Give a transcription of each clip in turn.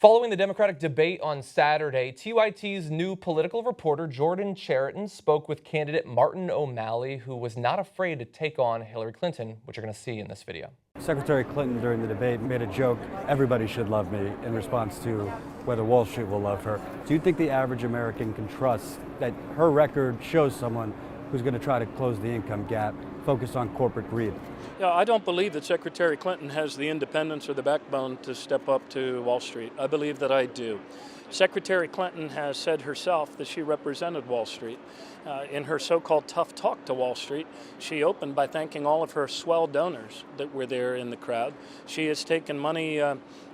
Following the Democratic debate on Saturday, TYT's new political reporter Jordan Chariton spoke with candidate Martin O'Malley, who was not afraid to take on Hillary Clinton, which you're going to see in this video. Secretary Clinton during the debate made a joke, "Everybody should love me," in response to whether Wall Street will love her. Do you think the average American can trust that her record shows someone who's going to try to close the income gap, focused on corporate greed? Yeah, I don't believe that Secretary Clinton has the independence or the backbone to step up to Wall Street. I believe that I do. Secretary Clinton has said herself that she represented Wall Street. In her so-called tough talk to Wall Street, she opened by thanking all of her swell donors that were there in the crowd. She has taken money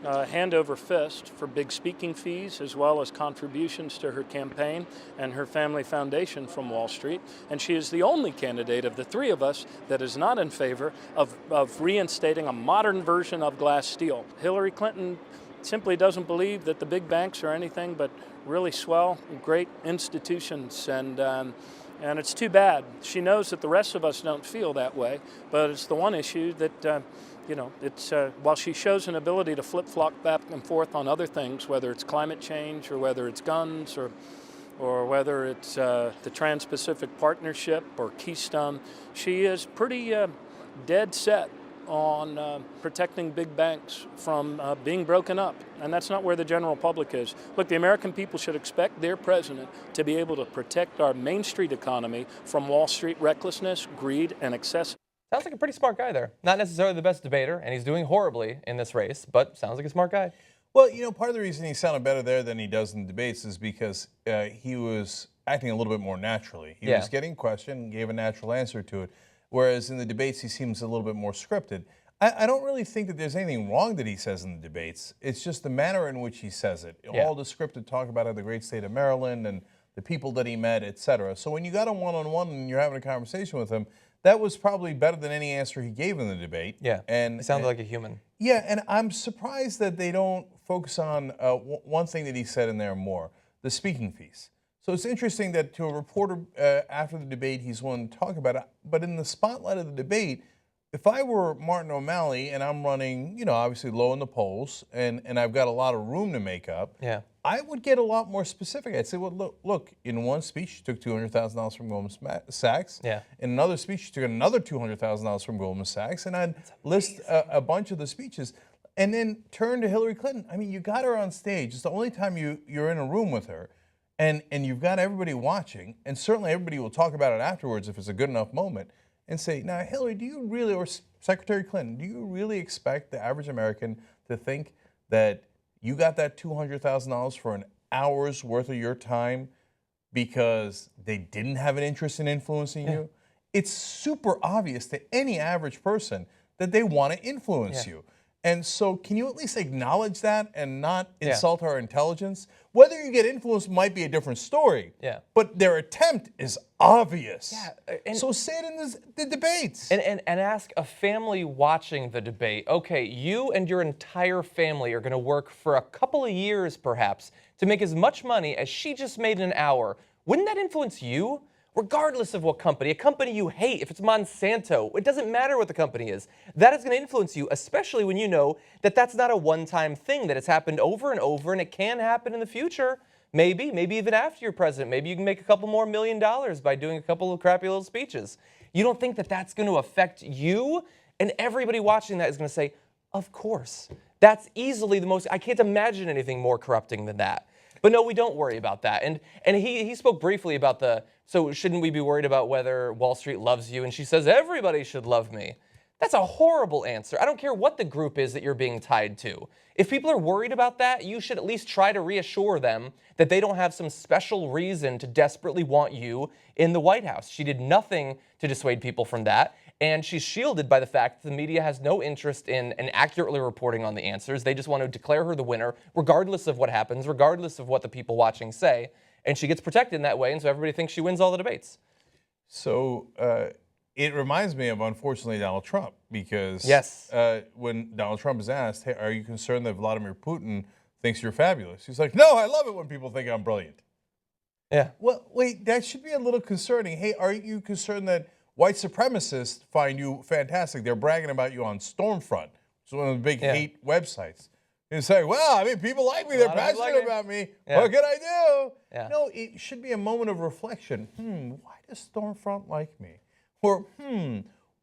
hand over fist for big speaking fees, as well as contributions to her campaign and her family foundation from Wall Street. And she is the only candidate of the three of us that is not in favor of reinstating a modern version of Glass-Steagall. Hillary Clinton simply doesn't believe that the big banks are anything but really swell, great institutions, and it's too bad. She knows that the rest of us don't feel that way, but it's the one issue that, while she shows an ability to flip-flop back and forth on other things, whether it's climate change or whether it's guns or whether it's the Trans-Pacific Partnership or Keystone, she is pretty dead set on protecting big banks from being broken up. And that's not where the general public is. Look, the American people should expect their president to be able to protect our Main Street economy from Wall Street recklessness, greed, and excess. Sounds like a pretty smart guy there. Not necessarily the best debater, and he's doing horribly in this race, but sounds like a smart guy. Well, you know, part of the reason he sounded better there than he does in debates is because he was acting a little bit more naturally. He was getting questioned, gave a natural answer to it. Whereas in the debates, he seems a little bit more scripted. I don't really think that there's anything wrong that he says in the debates. It's just the manner in which he says it. All the scripted talk about the great state of Maryland and the people that he met, etc. So when you got him one-on-one and you're having a conversation with him, that was probably better than any answer he gave in the debate. Yeah, and it sounded like a human. Yeah, and I'm surprised that they don't focus on one thing that he said in there more, the speaking fees. So it's interesting that to a reporter after the debate, he's willing to talk about it. But in the spotlight of the debate, if I were Martin O'Malley and I'm running, obviously low in the polls and I've got a lot of room to make up, I would get a lot more specific. I'd say, well, look, in one speech, you took $200,000 from Goldman Sachs. Yeah. In another speech, you took another $200,000 from Goldman Sachs. And I'd list a bunch of the speeches and then turn to Hillary Clinton. I mean, you got her on stage. It's the only time you're in a room with her. And you've got everybody watching, and certainly everybody will talk about it afterwards if it's a good enough moment, and say, now, Hillary, do you really, or Secretary Clinton, do you really expect the average American to think that you got that $200,000 for an hour's worth of your time because they didn't have an interest in influencing you? It's super obvious to any average person that they want to influence you. And so can you at least acknowledge that and not insult our intelligence? Whether you get influenced might be a different story. But their attempt is obvious. So say it in the debates. And ask a family watching the debate, okay, you and your entire family are going to work for a couple of years perhaps to make as much money as she just made in an hour. Wouldn't that influence you? Regardless of what company, a company you hate, if it's Monsanto, it doesn't matter what the company is. That is going to influence you, especially when you know that that's not a one-time thing, that it's happened over and over, and it can happen in the future. Maybe even after you're president. Maybe you can make a couple more $1 million by doing a couple of crappy little speeches. You don't think that that's going to affect you? And everybody watching that is going to say, of course. That's easily the most, I can't imagine anything more corrupting than that. But no, we don't worry about that. And he spoke briefly about so shouldn't we be worried about whether Wall Street loves you? And she says, everybody should love me. That's a horrible answer. I don't care what the group is that you're being tied to. If people are worried about that, you should at least try to reassure them that they don't have some special reason to desperately want you in the White House. She did nothing to dissuade people from that. And she's shielded by the fact that the media has no interest in accurately reporting on the answers. They just want to declare her the winner, regardless of what happens, regardless of what the people watching say. And she gets protected in that way, and so everybody thinks she wins all the debates. So it reminds me of, unfortunately, Donald Trump, because when Donald Trump is asked, hey, are you concerned that Vladimir Putin thinks you're fabulous? He's like, no, I love it when people think I'm brilliant. Well, wait, that should be a little concerning. Hey, are you concerned that white supremacists find you fantastic? They're bragging about you on Stormfront, which is one of the big hate websites. and say, well, I mean, people like me. They're lot of people like passionate me. about me. Yeah. What can I do? Yeah. No, it should be a moment of reflection. Why does Stormfront like me? Or,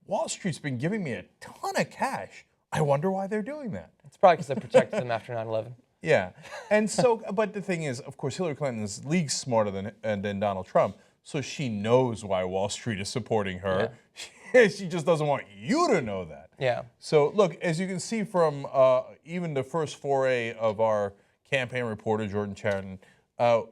Wall Street's been giving me a ton of cash. I wonder why they're doing that. It's probably because I protected them after 9/11. Yeah. And so, but the thing is, of course, Hillary Clinton is leagues smarter than Donald Trump. So she knows why Wall Street is supporting her. Yeah. She just doesn't want you to know that. Yeah. So look, as you can see from even the first foray of our campaign reporter, Jordan Chariton,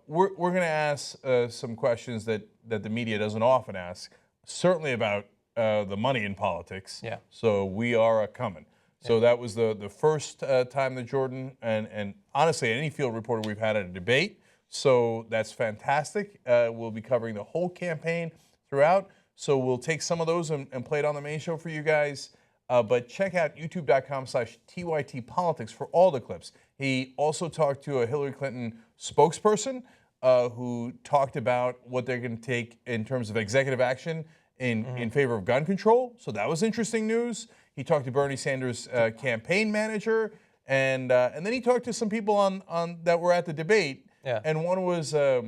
we're going to ask some questions that the media doesn't often ask, certainly about the money in politics. Yeah. So we are coming. So that was the first time that Jordan, and honestly, any field reporter we've had at a debate. So that's fantastic. We'll be covering the whole campaign throughout. So we'll take some of those and play it on the main show for you guys. But check out youtube.com/TYT Politics for all the clips. He also talked to a Hillary Clinton spokesperson who talked about what they're going to take in terms of executive action in favor of gun control. So that was interesting news. He talked to Bernie Sanders' campaign manager, and then he talked to some people on that were at the debate. Yeah. And one was a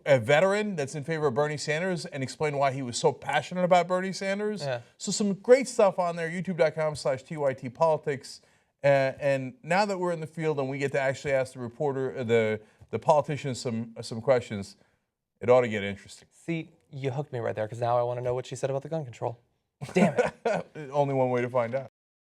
veteran that's in favor of Bernie Sanders and explained why he was so passionate about Bernie Sanders. Yeah. So some great stuff on there, youtube.com/TYT Politics. And now that we're in the field and we get to actually ask the reporter, the politicians some questions, it ought to get interesting. See, you hooked me right there because now I want to know what she said about the gun control. Damn it. Only one way to find out.